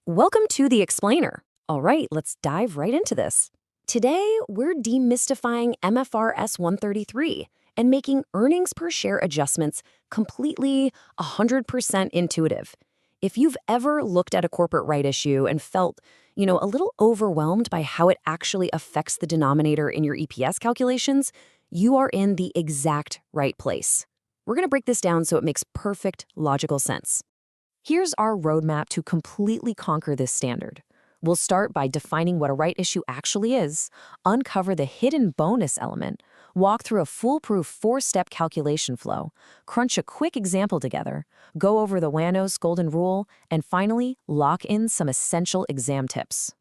Welcome to The Explainer. All right, let's dive right into this. Today, we're demystifying MFRS 133 and making earnings per share adjustments completely 100% intuitive. If you've ever looked at a corporate right issue and felt, a little overwhelmed by how it actually affects the denominator in your EPS calculations, you are in the exact right place. We're going to break this down so it makes perfect logical sense. Here's our roadmap to completely conquer this standard. We'll start by defining what a right issue actually is, uncover the hidden bonus element, walk through a foolproof four-step calculation flow, crunch a quick example together, go over the WANOS golden rule, and finally, lock in some essential exam tips.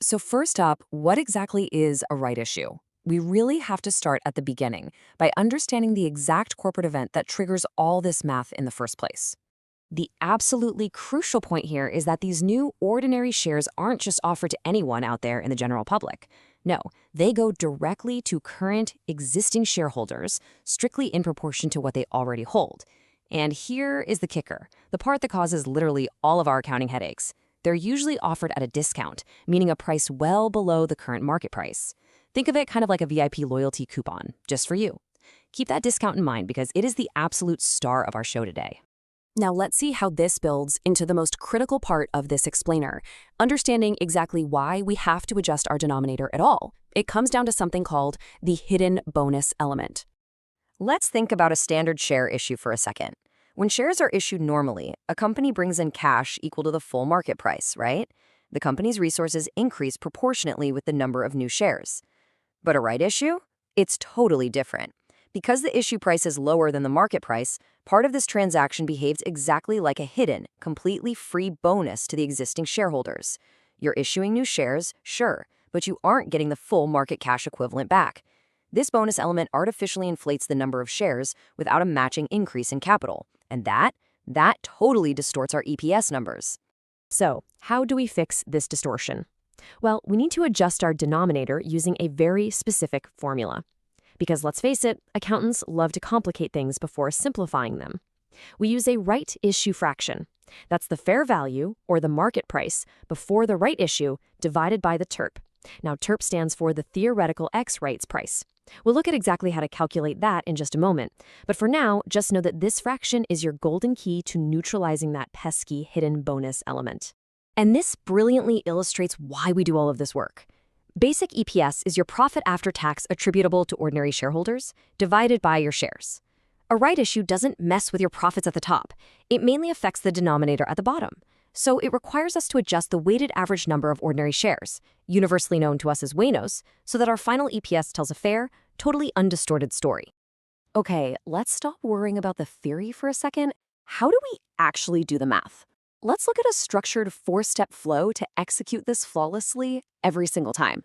So first up, what exactly is a right issue? We really have to start at the beginning by understanding the exact corporate event that triggers all this math in the first place. The absolutely crucial point here is that these new ordinary shares aren't just offered to anyone out there in the general public. No, they go directly to current existing shareholders, strictly in proportion to what they already hold. And here is the kicker, the part that causes literally all of our accounting headaches. They're usually offered at a discount, meaning a price well below the current market price. Think of it kind of like a VIP loyalty coupon, just for you. Keep that discount in mind because it is the absolute star of our show today. Now let's see how this builds into the most critical part of this explainer, understanding exactly why we have to adjust our denominator at all. It comes down to something called the hidden bonus element. Let's think about a standard share issue for a second. When shares are issued normally, a company brings in cash equal to the full market price, right? The company's resources increase proportionately with the number of new shares. But a right issue? It's totally different. Because the issue price is lower than the market price, part of this transaction behaves exactly like a hidden, completely free bonus to the existing shareholders. You're issuing new shares, sure, but you aren't getting the full market cash equivalent back. This bonus element artificially inflates the number of shares without a matching increase in capital, and that totally distorts our EPS numbers. So, how do we fix this distortion? Well, we need to adjust our denominator using a very specific formula. Because let's face it, accountants love to complicate things before simplifying them. We use a right issue fraction. That's the fair value, or the market price, before the right issue divided by the TERP. Now, TERP stands for the theoretical X rights price. We'll look at exactly how to calculate that in just a moment. But for now, just know that this fraction is your golden key to neutralizing that pesky hidden bonus element. And this brilliantly illustrates why we do all of this work. Basic EPS is your profit after tax attributable to ordinary shareholders divided by your shares. A right issue doesn't mess with your profits at the top. It mainly affects the denominator at the bottom. So it requires us to adjust the weighted average number of ordinary shares, universally known to us as WANOS, so that our final EPS tells a fair, totally undistorted story. Okay, let's stop worrying about the theory for a second. How do we actually do the math? Let's look at a structured four-step flow to execute this flawlessly every single time.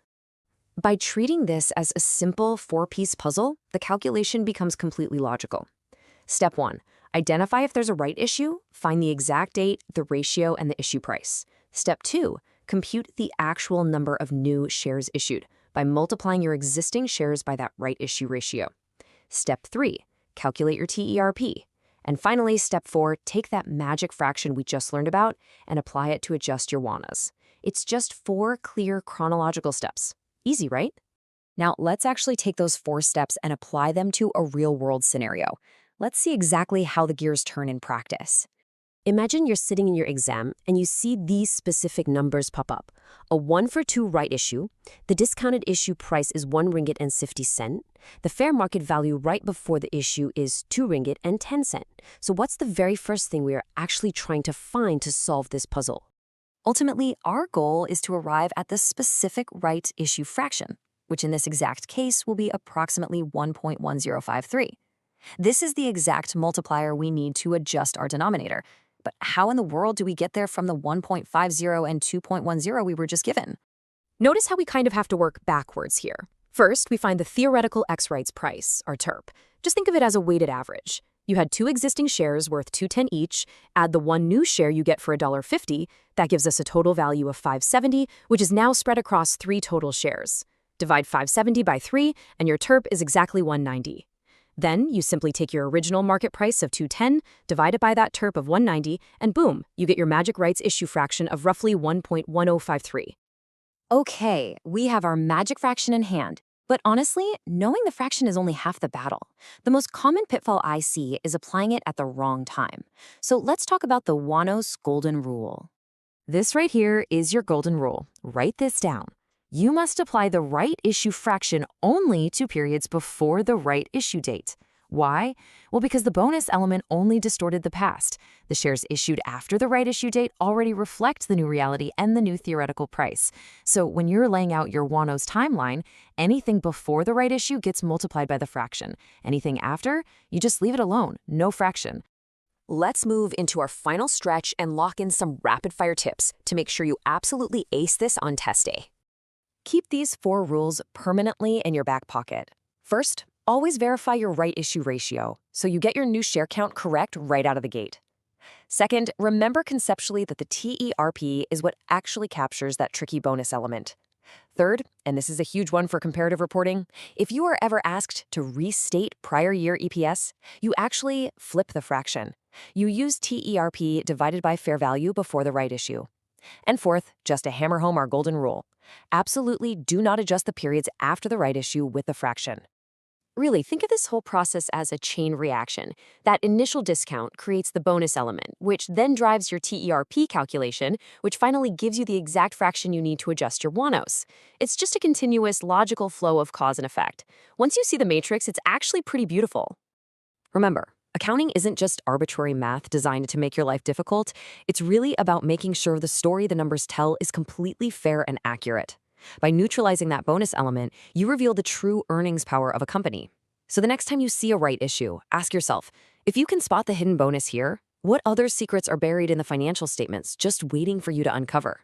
By treating this as a simple four-piece puzzle, the calculation becomes completely logical. Step 1. Identify if there's a right issue, find the exact date, the ratio, and the issue price. Step 2. Compute the actual number of new shares issued by multiplying your existing shares by that right issue ratio. Step 3. Calculate your TERP. And finally, step 4, take that magic fraction we just learned about and apply it to adjust your WANOS. It's just 4 clear chronological steps. Easy, right? Now, let's actually take those 4 steps and apply them to a real-world scenario. Let's see exactly how the gears turn in practice. Imagine you're sitting in your exam and you see these specific numbers pop up. A 1-for-2 right issue, the discounted issue price is 1 ringgit and 50 cent. The fair market value right before the issue is 2 ringgit and 10 cent. So what's the very first thing we are actually trying to find to solve this puzzle? Ultimately, our goal is to arrive at the specific right issue fraction, which in this exact case will be approximately 1.1053. This is the exact multiplier we need to adjust our denominator. But how in the world do we get there from the 1.50 and 2.10 we were just given? Notice how we kind of have to work backwards here. First, we find the theoretical X rights price, our TERP. Just think of it as a weighted average. You had 2 existing shares worth $2.10 each, add the 1 new share you get for $1.50, that gives us a total value of $5.70, which is now spread across 3 total shares. Divide $5.70 by 3, and your TERP is exactly $1.90. Then you simply take your original market price of 210, divide it by that TERP of 190, and boom, you get your magic rights issue fraction of roughly 1.1053. Okay, we have our magic fraction in hand. But honestly, knowing the fraction is only half the battle. The most common pitfall I see is applying it at the wrong time. So let's talk about the Wanos golden rule. This right here is your golden rule. Write this down. You must apply the right issue fraction only to periods before the right issue date. Why? Well, because the bonus element only distorted the past. The shares issued after the right issue date already reflect the new reality and the new theoretical price. So when you're laying out your Wanos timeline, anything before the right issue gets multiplied by the fraction. Anything after, you just leave it alone, no fraction. Let's move into our final stretch and lock in some rapid-fire tips to make sure you absolutely ace this on test day. Keep these 4 rules permanently in your back pocket. First, always verify your right issue ratio, so you get your new share count correct right out of the gate. Second, remember conceptually that the TERP is what actually captures that tricky bonus element. Third, and this is a huge one for comparative reporting, if you are ever asked to restate prior year EPS, you actually flip the fraction. You use TERP divided by fair value before the right issue. And fourth, just to hammer home our golden rule, absolutely do not adjust the periods after the right issue with the fraction. Really, think of this whole process as a chain reaction. That initial discount creates the bonus element, which then drives your TERP calculation, which finally gives you the exact fraction you need to adjust your Wanos. It's just a continuous, logical flow of cause and effect. Once you see the matrix, it's actually pretty beautiful. Remember, accounting isn't just arbitrary math designed to make your life difficult. It's really about making sure the story the numbers tell is completely fair and accurate. By neutralizing that bonus element, you reveal the true earnings power of a company. So the next time you see a right issue, ask yourself, if you can spot the hidden bonus here, what other secrets are buried in the financial statements just waiting for you to uncover?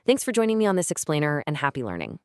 Thanks for joining me on this explainer, and happy learning.